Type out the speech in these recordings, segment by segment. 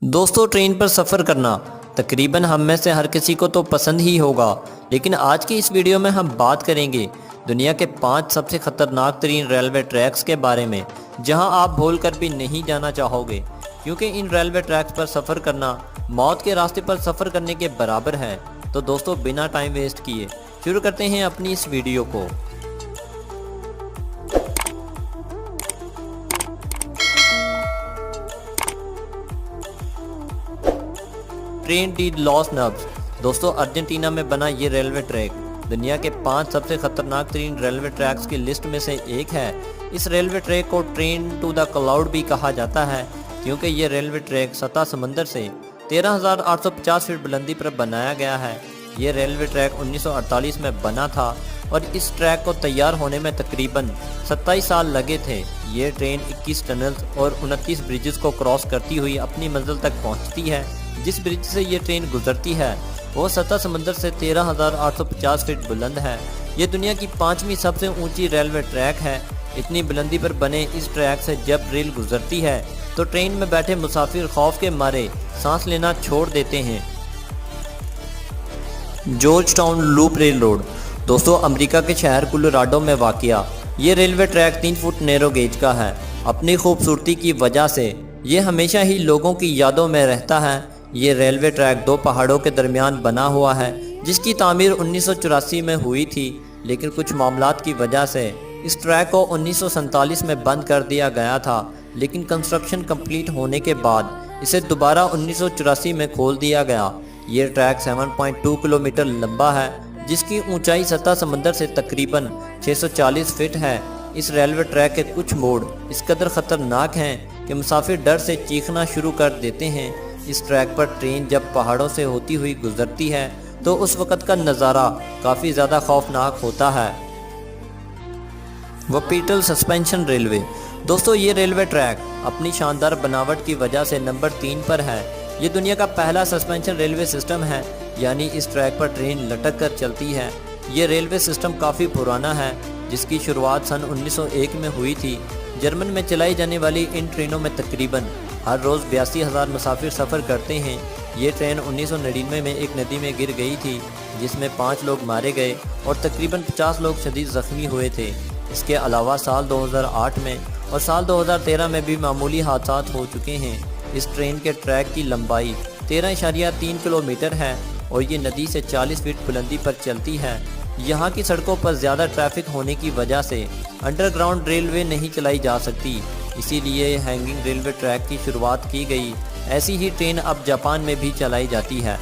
दोस्तों, ट्रेन पर सफ़र करना तकरीबन हम में से हर किसी को तो पसंद ही होगा। लेकिन आज की इस वीडियो में हम बात करेंगे दुनिया के 5 सबसे ख़तरनाक तरीन रेलवे ट्रैक्स के बारे में, जहां आप भूल कर भी नहीं जाना चाहोगे, क्योंकि इन रेलवे ट्रैक्स पर सफ़र करना मौत के रास्ते पर सफ़र करने के बराबर है। तो दोस्तों, बिना टाइम वेस्ट किए शुरू करते हैं अपनी इस वीडियो को। Tren de los Nubes. दोस्तों, अर्जेंटीना में बना ये रेलवे ट्रैक दुनिया के 5 सबसे खतरनाक तरीन रेलवे ट्रैक्स की लिस्ट में से एक है। इस रेलवे ट्रैक को ट्रेन टू द क्लाउड भी कहा जाता है, क्योंकि ये रेलवे ट्रैक सतह समंदर से 13,850 फीट बुलंदी पर बनाया गया है। ये रेलवे ट्रैक 1948 में बना था और इस ट्रैक को तैयार होने में तकरीबन 27 साल लगे थे। ये ट्रेन 21 टनल्स और 29 ब्रिजेस को क्रॉस करती हुई अपनी मंजिल तक पहुंचती है। जिस ब्रिज से ये ट्रेन गुजरती है वो सतह समंदर से 13,850 फीट बुलंद है। ये दुनिया की 5वीं सबसे ऊंची रेलवे ट्रैक है। इतनी बुलंदी पर बने इस ट्रैक से जब रेल गुजरती है तो ट्रेन में बैठे मुसाफिर खौफ के मारे सांस लेना छोड़ देते हैं। George town loop rail road. दोस्तों, अमेरिका के शहर कोलोराडो में वाक़िया ये railway track 3 foot narrow gauge का है। अपनी खूबसूरती की वजह से ये हमेशा ही लोगों की यादों में रहता है। ये रेलवे ट्रैक 2 पहाड़ों के दरमियान बना हुआ है, जिसकी तामीर 1984 में हुई थी, लेकिन कुछ मामलात की वजह से इस ट्रैक को 1947 में बंद कर दिया गया था। लेकिन कंस्ट्रक्शन कंप्लीट होने के बाद इसे दोबारा 1984 में खोल दिया गया। ये ट्रैक 7.2 किलोमीटर लंबा है, जिसकी ऊंचाई सतह समंदर से तकरीबन 640 फीट है। इस रेलवे ट्रैक के कुछ मोड़ इस कदर ख़तरनाक हैं कि मुसाफिर डर से चीखना शुरू कर देते हैं। इस ट्रैक पर ट्रेन जब पहाड़ों से होती हुई गुजरती है तो उस वक़्त का नज़ारा काफ़ी ज़्यादा खौफनाक होता है। वपीटल सस्पेंशन रेलवे। दोस्तों, ये रेलवे ट्रैक अपनी शानदार बनावट की वजह से नंबर 3 पर है। ये दुनिया का पहला सस्पेंशन रेलवे सिस्टम है, यानी इस ट्रैक पर ट्रेन लटक कर चलती है। ये रेलवे सिस्टम काफ़ी पुराना है, जिसकी शुरुआत सन 1901 में हुई थी। जर्मन में चलाई जाने वाली इन ट्रेनों में तकरीबन हर रोज़ 82,000 मुसाफिर सफ़र करते हैं। ये ट्रेन 1999 में एक नदी में गिर गई थी, जिसमें 5 लोग मारे गए और तकरीबन 50 लोग शदीद ज़ख्मी हुए थे। इसके अलावा साल 2008 में और साल 2013 में भी मामूली हादसा हो चुके हैं। इस ट्रेन के ट्रैक की लंबाई 13.3 किलोमीटर है और ये नदी से 40 फीट बुलंदी पर चलती है। यहाँ की सड़कों पर ज़्यादा ट्रैफिक होने की वजह से अंडरग्राउंड रेलवे नहीं चलाई जा सकती, इसीलिए हैंगिंग रेलवे ट्रैक की शुरुआत की गई। ऐसी ही ट्रेन अब जापान में भी चलाई जाती है।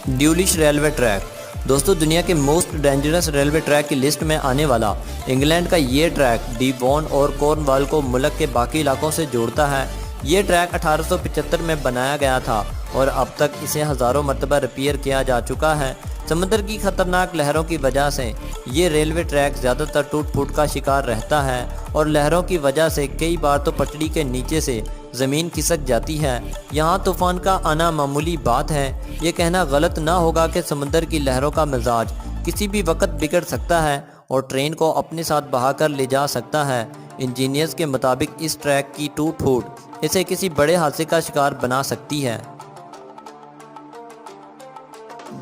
ड्यूलिश रेलवे ट्रैक। दोस्तों, दुनिया के मोस्ट डेंजरस रेलवे ट्रैक की लिस्ट में आने वाला इंग्लैंड का ये ट्रैक डिवॉन और कॉर्नवाल को मुल्क के बाकी इलाकों से जोड़ता है। ये ट्रैक 1875 में बनाया गया था और अब तक इसे हज़ारों मरतबा रिपेयर किया जा चुका है। समंदर की खतरनाक लहरों की वजह से ये रेलवे ट्रैक ज़्यादातर टूट फूट का शिकार रहता है और लहरों की वजह से कई बार तो पटड़ी के नीचे से ज़मीन खिसक जाती है। यहाँ तूफ़ान का आना मामूली बात है। ये कहना गलत ना होगा कि समंदर की लहरों का मिजाज किसी भी वक्त बिगड़ सकता है और ट्रेन को अपने साथ बहा कर ले जा सकता है। इंजीनियर्स के मुताबिक इस ट्रैक की टूट फूट इसे किसी बड़े हादसे का शिकार बना सकती है।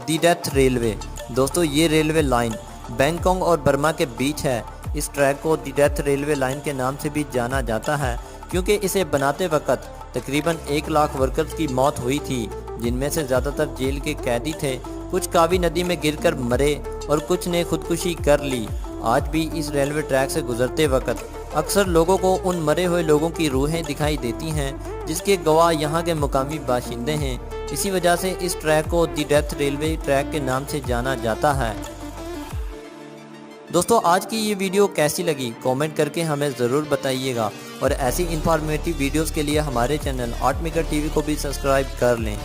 दी डेथ रेलवे। दोस्तों, ये रेलवे लाइन बैंकॉक और बर्मा के बीच है। इस ट्रैक को दी डेथ रेलवे लाइन के नाम से भी जाना जाता है, क्योंकि इसे बनाते वक्त तकरीबन 1 लाख वर्कर्स की मौत हुई थी, जिनमें से ज़्यादातर जेल के कैदी थे। कुछ कावी नदी में गिरकर मरे और कुछ ने खुदकुशी कर ली। आज भी इस रेलवे ट्रैक से गुजरते वक्त अक्सर लोगों को उन मरे हुए लोगों की रूहें दिखाई देती हैं, जिसके गवाह यहाँ के मुकामी बाशिंदे हैं। इसी वजह से इस ट्रैक को दी डेथ रेलवे ट्रैक के नाम से जाना जाता है। दोस्तों, आज की ये वीडियो कैसी लगी कमेंट करके हमें ज़रूर बताइएगा और ऐसी इंफॉर्मेटिव वीडियोस के लिए हमारे चैनल आर्टमेकर टीवी को भी सब्सक्राइब कर लें।